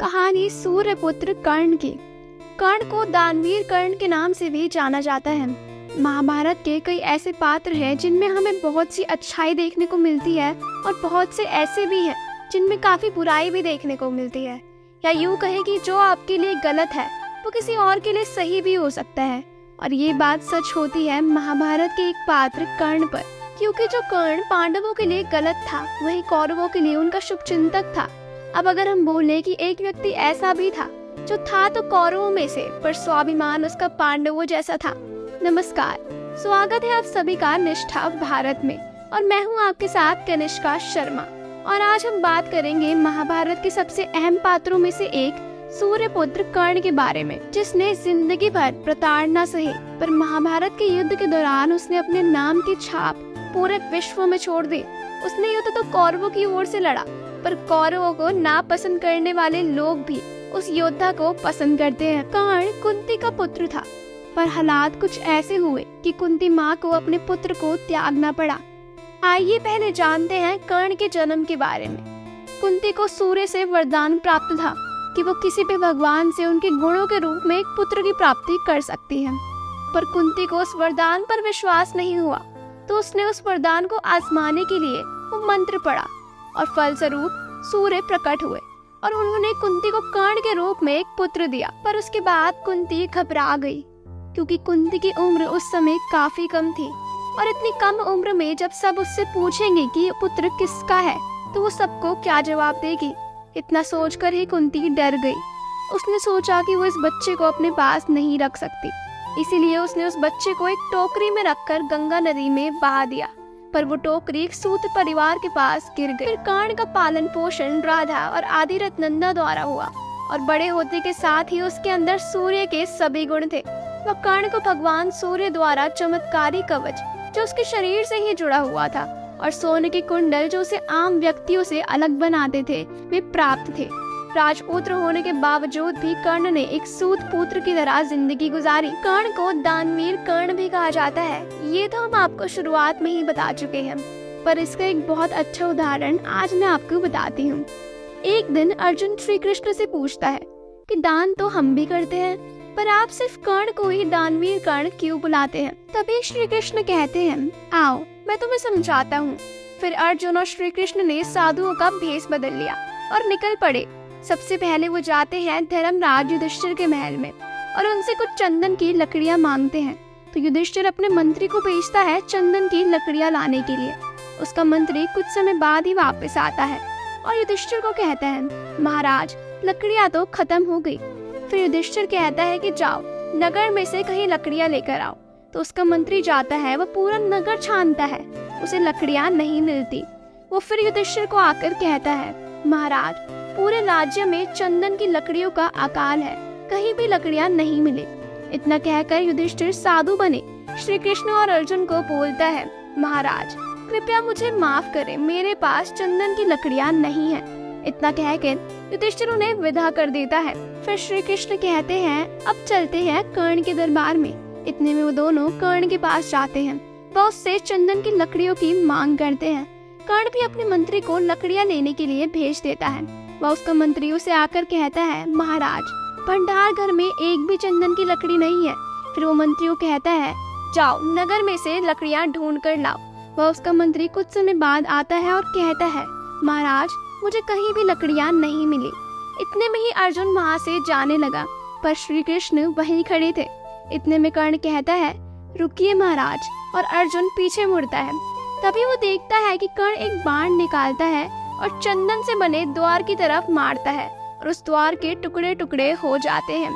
कहानी सूर्यपुत्र कर्ण की। कर्ण को दानवीर कर्ण के नाम से भी जाना जाता है। महाभारत के कई ऐसे पात्र हैं जिनमें हमें बहुत सी अच्छाई देखने को मिलती है और बहुत से ऐसे भी हैं जिनमें काफी बुराई भी देखने को मिलती है। या यूं कहे कि जो आपके लिए गलत है वो किसी और के लिए सही भी हो सकता है। और ये बात सच होती है महाभारत के एक पात्र कर्ण पर, क्योंकि जो कर्ण पांडवों के लिए गलत था वही कौरवों के लिए उनका शुभचिंतक था। अब अगर हम बोले कि एक व्यक्ति ऐसा भी था जो था तो कौरवों में से, पर स्वाभिमान उसका पांडवों जैसा था। नमस्कार, स्वागत है आप सभी का निष्ठा भारत में, और मैं हूँ आपके साथ कनिष्का शर्मा। और आज हम बात करेंगे महाभारत के सबसे अहम पात्रों में से एक सूर्यपुत्र कर्ण के बारे में, जिसने जिंदगी भर प्रताड़ना सही, पर महाभारत के युद्ध के दौरान उसने अपने नाम की छाप पूरे विश्व में छोड़ दी। उसने युद्ध तो कौरवों की ओर से लड़ा, पर कौरवों को नापसंद करने वाले लोग भी उस योद्धा को पसंद करते हैं। कर्ण कुंती का पुत्र था, पर हालात कुछ ऐसे हुए कि कुंती माँ को अपने पुत्र को त्यागना पड़ा। आइए पहले जानते हैं कर्ण के जन्म के बारे में। कुंती को सूर्य से वरदान प्राप्त था कि वो किसी भी भगवान से उनके गुणों के रूप में एक पुत्र की प्राप्ति कर सकती है, पर कुंती को उस वरदान पर विश्वास नहीं हुआ, तो उसने उस वरदान को आजमाने के लिए वो मंत्र पढ़ा और फलस्वरूप सूर्य प्रकट हुए और उन्होंने कुंती को कर्ण के रूप में एक पुत्र दिया। पर उसके बाद कुंती घबरा गई, क्योंकि कुंती की उम्र उस समय काफी कम थी, और इतनी कम उम्र में जब सब उससे पूछेंगे कि ये पुत्र किसका है तो वो सबको क्या जवाब देगी। इतना सोचकर ही कुंती डर गई। उसने सोचा कि वो इस बच्चे को अपने पास नहीं रख सकती, इसीलिए उसने उस बच्चे को एक टोकरी में रखकर गंगा नदी में बहा दिया। पर वो टोकरी एक सूत परिवार के पास गिर गई। फिर कर्ण का पालन पोषण राधा और आदिरथ नंदा द्वारा हुआ, और बड़े होते के साथ ही उसके अंदर सूर्य के सभी गुण थे। वह कर्ण को भगवान सूर्य द्वारा चमत्कारी कवच जो उसके शरीर से ही जुड़ा हुआ था, और सोने के कुंडल जो उसे आम व्यक्तियों से अलग बनाते थे, वे प्राप्त थे। राजपुत्र होने के बावजूद भी कर्ण ने एक सूत पुत्र की तरह जिंदगी गुजारी। कर्ण को दानवीर कर्ण भी कहा जाता है। ये तो हम आपको शुरुआत में ही बता चुके हैं, पर इसका एक बहुत अच्छा उदाहरण आज मैं आपको बताती हूँ। एक दिन अर्जुन श्री कृष्ण से पूछता है कि दान तो हम भी करते हैं, पर आप सिर्फ कर्ण को ही दानवीर कर्ण क्यों बुलाते हैं। तभी श्री कृष्ण कहते हैं, आओ मैं तुम्हें समझाता हूँ। फिर अर्जुन और श्री कृष्ण ने साधुओं का भेष बदल लिया और निकल पड़े। सबसे पहले वो जाते हैं धर्मराज युधिष्ठिर के महल में और उनसे कुछ चंदन की लकड़ियां मांगते हैं। तो युधिष्ठिर अपने मंत्री को भेजता है चंदन की लकड़ियां लाने के लिए। उसका मंत्री कुछ समय बाद ही वापस आता है और युधिष्ठिर को कहता है, महाराज लकड़ियां तो खत्म हो गई। फिर युधिष्ठिर कहता है कि जाओ नगर में से कहीं लकड़ियां लेकर आओ। तो उसका मंत्री जाता है, वह पूरा नगर छानता है, उसे लकड़ियां नहीं मिलती। वो फिर युधिष्ठिर को आकर कहता है, महाराज पूरे राज्य में चंदन की लकड़ियों का अकाल है, कहीं भी लकड़ियां नहीं मिले। इतना कहकर युधिष्ठिर साधु बने श्री कृष्ण और अर्जुन को बोलता है, महाराज कृपया मुझे माफ करें, मेरे पास चंदन की लकड़ियां नहीं है। इतना कहकर युधिष्ठिर उन्हें विदा कर देता है। फिर श्री कृष्ण कहते हैं, अब चलते हैं कर्ण के दरबार में। इतने में वो दोनों कर्ण के पास जाते हैं। वह उससे चंदन की लकड़ियों की मांग करते हैं। कर्ण भी अपने मंत्री को लकड़ियां लेने के लिए भेज देता है। वह उसका मंत्री उसे आकर कहता है, महाराज भंडार घर में एक भी चंदन की लकड़ी नहीं है। फिर वो मंत्री को कहता है, जाओ नगर में से लकड़ियां ढूंढ कर लाओ। वह उसका मंत्री कुछ समय बाद आता है और कहता है, महाराज मुझे कहीं भी लकड़ियां नहीं मिली। इतने में ही अर्जुन वहाँ से जाने लगा, पर श्री कृष्ण वहीं खड़े थे। इतने में कर्ण कहता है, रुकिए महाराज, और अर्जुन पीछे मुड़ता है। तभी वो देखता है कि कर्ण एक बाण निकालता है और चंदन से बने द्वार की तरफ मारता है, और उस द्वार के टुकड़े टुकड़े हो जाते हैं।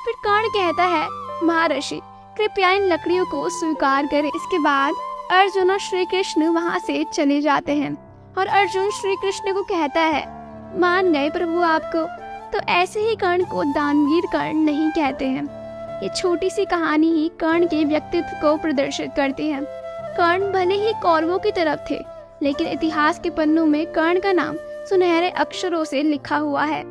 फिर कर्ण कहता है, महर्षि कृपया इन लकड़ियों को स्वीकार करें। इसके बाद अर्जुन और श्री कृष्ण वहाँ से चले जाते हैं, और अर्जुन श्री कृष्ण को कहता है, मान गए प्रभु आपको। तो ऐसे ही कर्ण को दानवीर कर्ण नहीं कहते हैं। ये छोटी सी कहानी ही कर्ण के व्यक्तित्व को प्रदर्शित करती है। कर्ण भले ही कौरवों की तरफ थे, लेकिन इतिहास के पन्नों में कर्ण का नाम सुनहरे अक्षरों से लिखा हुआ है।